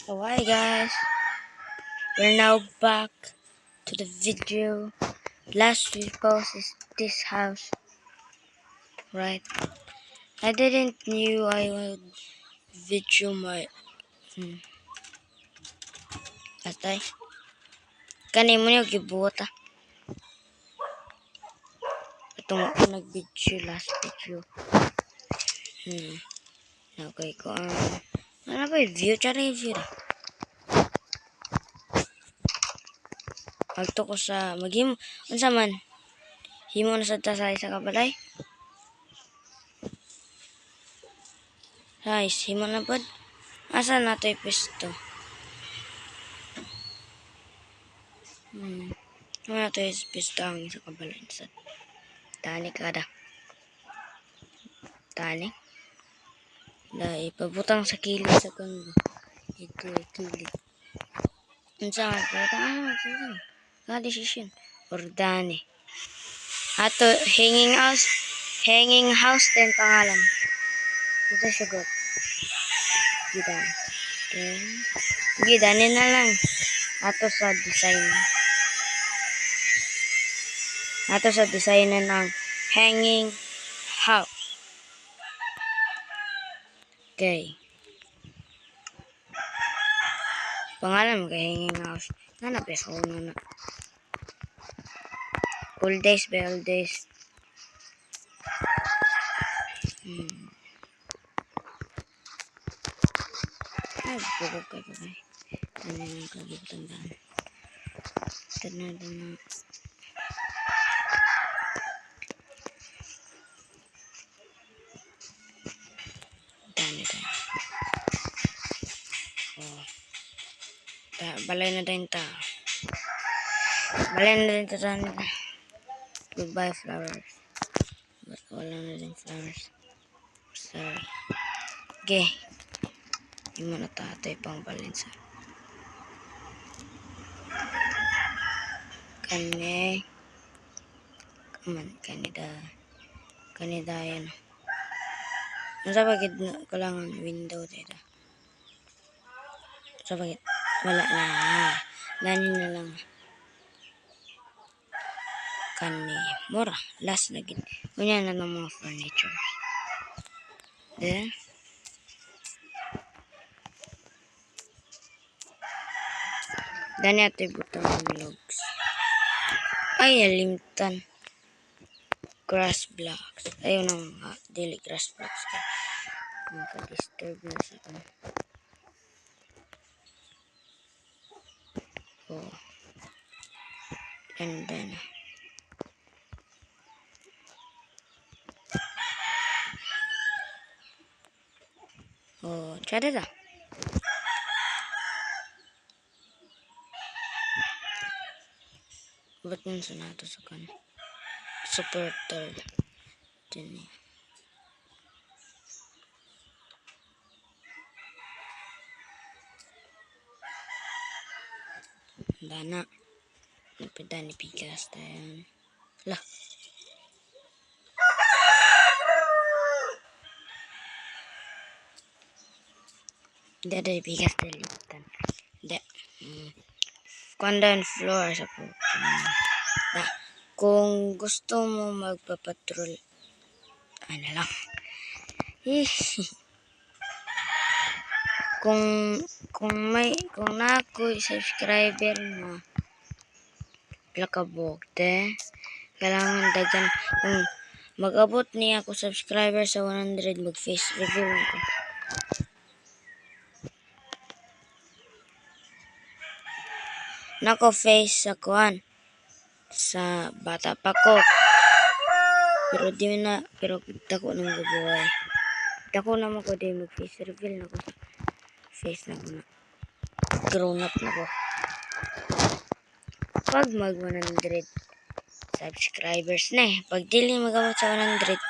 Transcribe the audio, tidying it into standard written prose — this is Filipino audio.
Oh, hi guys, we're now back to the video. Last we posted this house, right? I didn't knew I would video my atay. Kani mo niyo gibuot ah. Itong ako nag-video last video. Okay ko ano ba yung view cha review. Agto ko sa maghimo unsa man. Himo na sa tasay sa kabalay. Guys, himo na pod. Asa na to ipisto? Ano to ipisto ang sa kabalay sa tani kada. Tani. Dahil pabutang sa kilid sa kundo. Ito kilid. Unsa man pabutang nga decision. Ordani. Ato hanging house din pangalan. Ito siya got. Gidan. Okay. Gidanin na lang. Ato sa design. Ato sa design ng hanging house. Okay. Pangalan mo kay hanging house. Peso na. Old days ba old days. Ay, bugog kayo kay. Ano yung kagibutandaan. Tana. Tani. Oh. Balay na din ta. Goodbye flowers. But wala na din flowers. Sorry. Okay. Yung mga tatay pang balinsa. Kanida yan. Nasa bagid na kailangan window dito. Sa bagid. Wala na. Lani na lang. Mura. Last na gid. Kunya na ng mga furniture. Then. Dani ate butang ng logs. Ay, nalimtan. Grass blocks. Ayun ang daily grass blocks. Maka-disturb na sa kan. Oh. And then. Oh, cara dah. Ba't sana ito sa kan? Supporter. Dini. Dana. Napita ni Pikas tayo. Lah. Hindi ada Pikas tayo liputan. Hindi. Condown floor sa po. Kung gusto mo magpapatrol, ano lang. kung na ako subscriber na lakabog kailangan dagan kung mag-abot niya ako subscriber sa 100 mag-face review ko. Nako face sa kuan sa bata pa ko. Pero dako na magabuhay. Dako na ko di mag-face reveal na ko. Face na ko na. Grown up na ko. Pag mag 100 subscribers na pag dili magabot sa 100